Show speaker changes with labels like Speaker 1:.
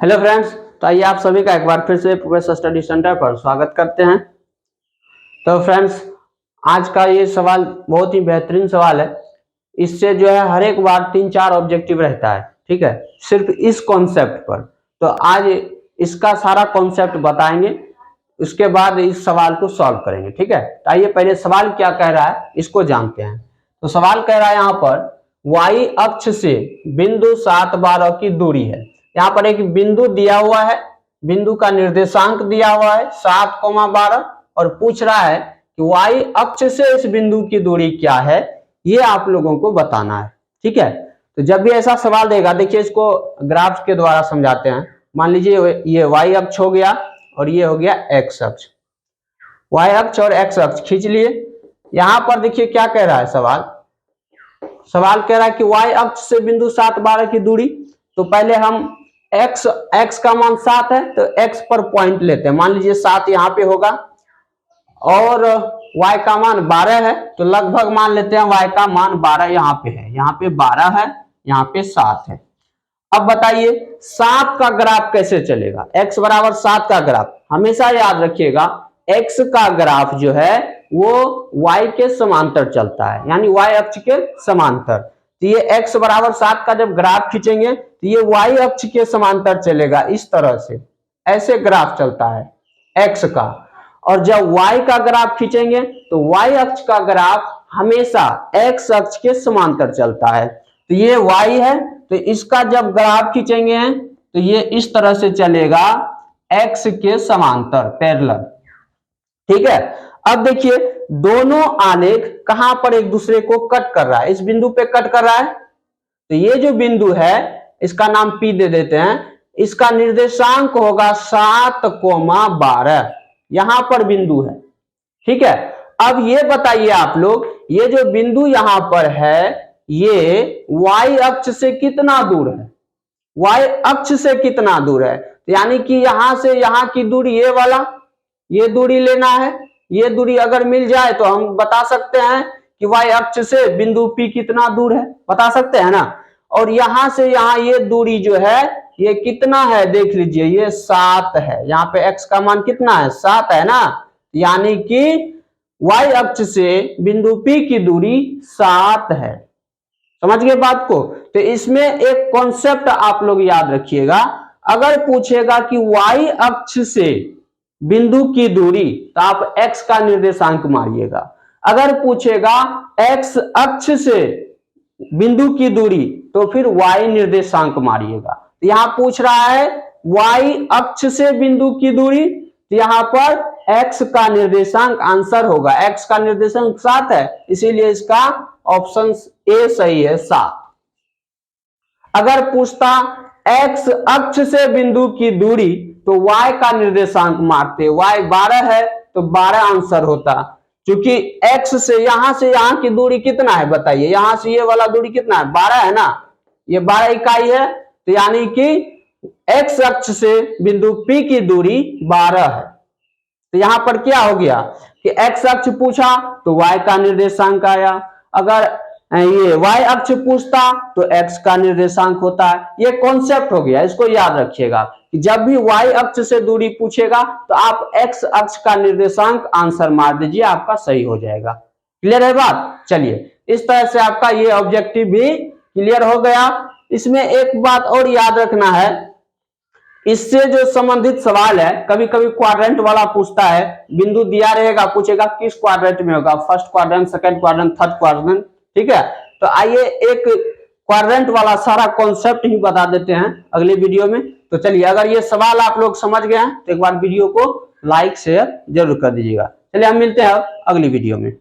Speaker 1: Hello friends, तो आइए आप सभी का एक बार फिर से प्रोग्रेस स्टडी सेंटर पर स्वागत करते हैं। तो फ्रेंड्स, आज का ये सवाल बहुत ही बेहतरीन सवाल है। इससे जो है हर एक बार 3-4 ऑब्जेक्टिव रहता है, ठीक है, सिर्फ इस कॉन्सेप्ट पर। तो आज इसका सारा कॉन्सेप्ट बताएंगे, उसके बाद इस सवाल को सॉल्व करेंगे, ठीक है। तो आइए पहले सवाल क्या कह रहा है इसको जानते हैं। तो सवाल कह रहा है यहाँ पर y अक्ष से बिंदु 7, 12 की दूरी है। यहाँ पर एक बिंदु दिया हुआ है, बिंदु का निर्देशांक दिया हुआ है 7, 12 और पूछ रहा है कि y अक्ष से इस बिंदु की दूरी क्या है, ये आप लोगों को बताना है, ठीक है। तो जब भी ऐसा सवाल देगा, देखिए इसको ग्राफ के द्वारा समझाते हैं। मान लीजिए ये y अक्ष हो गया और ये हो गया x अक्ष। y अक्ष और x अक्ष खींच लिए। यहां पर देखिए क्या कह रहा है सवाल कह रहा है कि y अक्ष से बिंदु 7, 12 की दूरी। तो पहले हम x का मान 7 है तो x पर पॉइंट लेते हैं। मान लीजिए 7 यहाँ पे होगा और y का मान 12 है, तो लगभग मान लेते हैं y का मान 12 यहाँ पे है। यहाँ पे 12 है, यहाँ पे 7 है। अब बताइए 7 का ग्राफ कैसे चलेगा। x बराबर 7 का ग्राफ हमेशा याद रखिएगा, x का ग्राफ जो है वो y के समांतर चलता है, यानी y अक्ष के समांतर। तो ये x बराबर 7 का जब ग्राफ खींचेंगे तो ये y अक्ष के समांतर चलेगा, इस तरह से ऐसे ग्राफ चलता है x का। और जब y का ग्राफ खींचेंगे तो y अक्ष का ग्राफ हमेशा x अक्ष के समांतर चलता है। तो ये y है, तो इसका जब ग्राफ खींचेंगे तो ये इस तरह से चलेगा x के समांतर, पैरेलल, ठीक है। अब देखिए दोनों आलेख कहां पर एक दूसरे को कट कर रहा है, इस बिंदु पे कट कर रहा है। तो ये जो बिंदु है इसका नाम P दे देते हैं। इसका निर्देशांक होगा 7, 12, यहां पर बिंदु है, ठीक है। अब ये बताइए आप लोग, ये जो बिंदु यहां पर है ये y अक्ष से कितना दूर है, y अक्ष से कितना दूर है। यानी कि यहां से यहां की दूरी ये वाला, ये दूरी लेना है। ये दूरी अगर मिल जाए तो हम बता सकते हैं कि y अक्ष से बिंदु P कितना दूर है, बता सकते हैं ना। और यहां से यहां ये दूरी जो है ये कितना है, देख लीजिए ये 7 है। यहाँ पे x का मान कितना है, 7 है ना। यानी कि y अक्ष से बिंदु P की दूरी 7 है। समझ गए बात को। तो इसमें एक कॉन्सेप्ट आप लोग याद रखिएगा, अगर पूछेगा कि y अक्ष से बिंदु की दूरी तो आप x का निर्देशांक मारिएगा। अगर पूछेगा x अक्ष से बिंदु की दूरी तो फिर y निर्देशांक मारिएगा। तो यहां पूछ रहा है y अक्ष से बिंदु की दूरी, तो यहां पर x का निर्देशांक आंसर होगा। x का निर्देशांक 7 है, इसीलिए इसका ऑप्शन ए सही है, 7। अगर पूछता x अक्ष से बिंदु की दूरी तो y का निर्देशांक मारते, y 12 है तो 12 आंसर होता। क्योंकि x से यहां की दूरी कितना है बताइए, यहां से ये वाला दूरी कितना है, 12 है ना, ये 12 इकाई है। तो यानी कि x अक्ष से बिंदु P की दूरी 12 है। तो यहां पर क्या हो गया कि x अक्ष पूछा तो y का निर्देशांक आया, अगर ये y अक्ष पूछता तो x का निर्देशांक होता है। ये कॉन्सेप्ट हो गया, इसको याद रखिएगा कि जब भी y अक्ष से दूरी पूछेगा तो आप x अक्ष का निर्देशांक आंसर मार दीजिए, आपका सही हो जाएगा। क्लियर है बात। चलिए इस तरह से आपका ये ऑब्जेक्टिव भी क्लियर हो गया। इसमें एक बात और याद रखना है, इससे जो संबंधित सवाल है, कभी कभी क्वाड्रेंट वाला पूछता है, बिंदु दिया रहेगा, पूछेगा किस क्वाड्रेंट में होगा, first quadrant, second quadrant, third quadrant, ठीक है। तो आइए एक क्वाड्रेंट वाला सारा कॉन्सेप्ट ही बता देते हैं अगले वीडियो में। तो चलिए, अगर ये सवाल आप लोग समझ गए हैं तो एक बार वीडियो को लाइक शेयर जरूर कर दीजिएगा। चलिए हम मिलते हैं अगली वीडियो में।